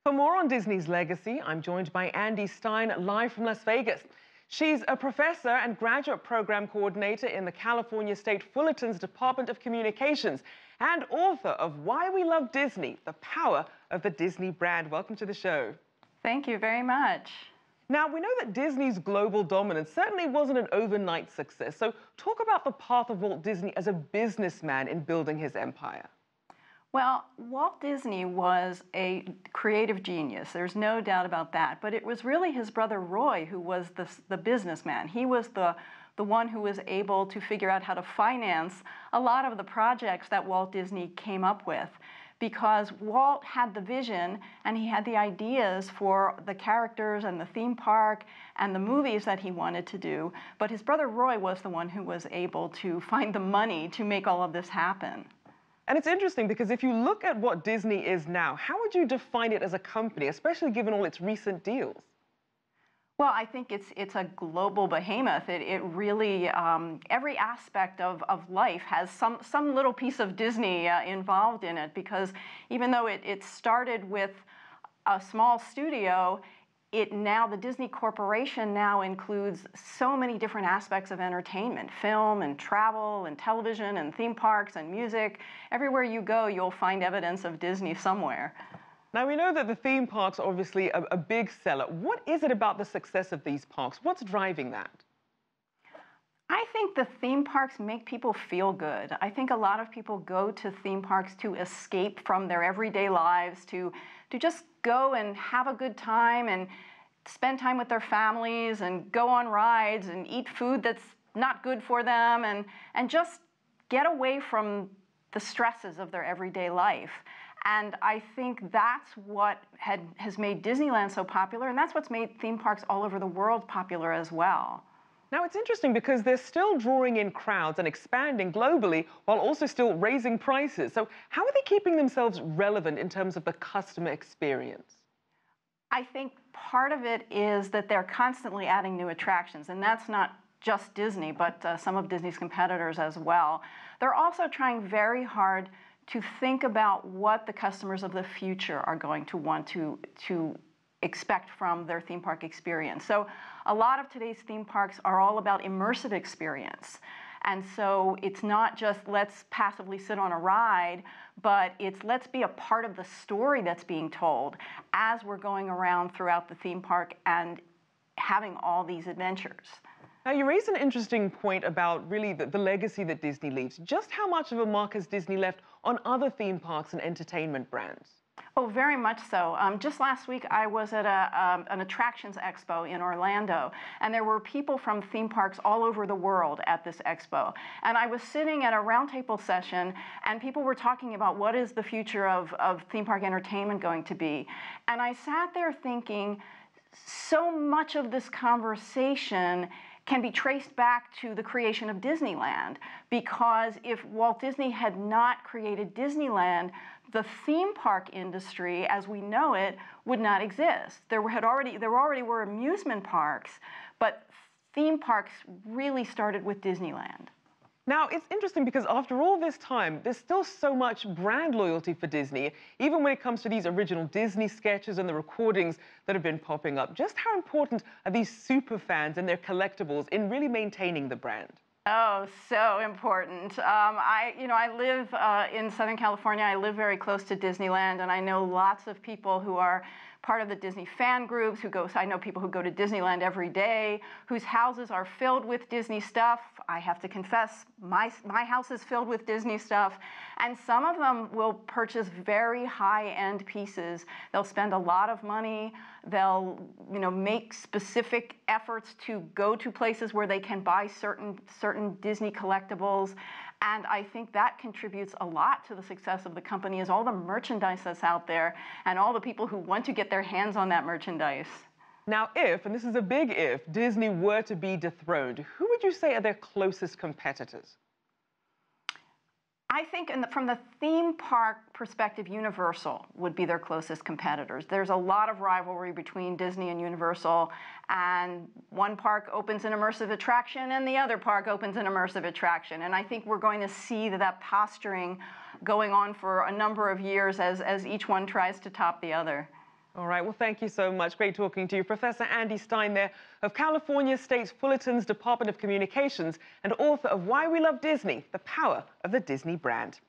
For more on Disney's legacy, I'm joined by Andi Stein, live from Las Vegas. She's a professor and graduate program coordinator in the California State Fullerton's Department of Communications and author of Why We Love Disney, The Power of the Disney Brand. Welcome to the show. Thank you very much. Now, we know that Disney's global dominance certainly wasn't an overnight success. So talk about the path of Walt Disney as a businessman in building his empire. Well, Walt Disney was a creative genius. There's no doubt about that. But it was really his brother Roy who was the businessman. He was the one who was able to figure out how to finance a lot of the projects that Walt Disney came up with. Because Walt had the vision and he had the ideas for the characters and the theme park and the movies that he wanted to do. But his brother Roy was the one who was able to find the money to make all of this happen. And it's interesting because if you look at what Disney is now, how would you define it as a company, especially given all its recent deals? Well, I think it's a global behemoth. It really, every aspect of life has some little piece of Disney involved in it, because even though it started with a small studio, the Disney Corporation now includes so many different aspects of entertainment: film and travel and television and theme parks and music. Everywhere you go, you'll find evidence of Disney somewhere. Now, we know that the theme parks are obviously a big seller. What is it about the success of these parks? What's driving that? I think the theme parks make people feel good. I think a lot of people go to theme parks to escape from their everyday lives, to just go and have a good time and spend time with their families and go on rides and eat food that's not good for them and just get away from the stresses of their everyday life. And I think that's what has made Disneyland so popular, and that's what's made theme parks all over the world popular as well. Now, it's interesting because they're still drawing in crowds and expanding globally while also still raising prices. So how are they keeping themselves relevant in terms of the customer experience? I think part of it is that they're constantly adding new attractions, and that's not just Disney, but some of Disney's competitors as well. They're also trying very hard to think about what the customers of the future are going to want to expect from their theme park experience. So a lot of today's theme parks are all about immersive experience. And so it's not just let's passively sit on a ride, but it's let's be a part of the story that's being told as we're going around throughout the theme park and having all these adventures. Now, you raised an interesting point about really the legacy that Disney leaves. Just how much of a mark has Disney left on other theme parks and entertainment brands? Oh, very much so. Just last week, I was at an attractions expo in Orlando, and there were people from theme parks all over the world at this expo. And I was sitting at a roundtable session, and people were talking about what is the future of theme park entertainment going to be. And I sat there thinking, so much of this conversation can be traced back to the creation of Disneyland, because if Walt Disney had not created Disneyland, the theme park industry as we know it would not exist. There already were amusement parks, but theme parks really started with Disneyland. Now, it's interesting because after all this time, there's still so much brand loyalty for Disney, even when it comes to these original Disney sketches and the recordings that have been popping up. Just how important are these super fans and their collectibles in really maintaining the brand? Oh, so important. I live in Southern California. I live very close to Disneyland, and I know lots of people who are part of the Disney fan groups I know people who go to Disneyland every day, whose houses are filled with Disney stuff. I have to confess, my house is filled with Disney stuff, and some of them will purchase very high-end pieces. They'll spend a lot of money. They'll, make specific efforts to go to places where they can buy certain Disney collectibles. And I think that contributes a lot to the success of the company, is all the merchandise that's out there and all the people who want to get their hands on that merchandise. Now, if, and this is a big if, Disney were to be dethroned, who would you say are their closest competitors? I think from the theme park perspective, Universal would be their closest competitors. There's a lot of rivalry between Disney and Universal, and one park opens an immersive attraction and the other park opens an immersive attraction. And I think we're going to see that posturing going on for a number of years as each one tries to top the other. All right, well, thank you so much. Great talking to you. Professor Andi Stein there of California State Fullerton's Department of Communications and author of Why We Love Disney, The Power of the Disney Brand.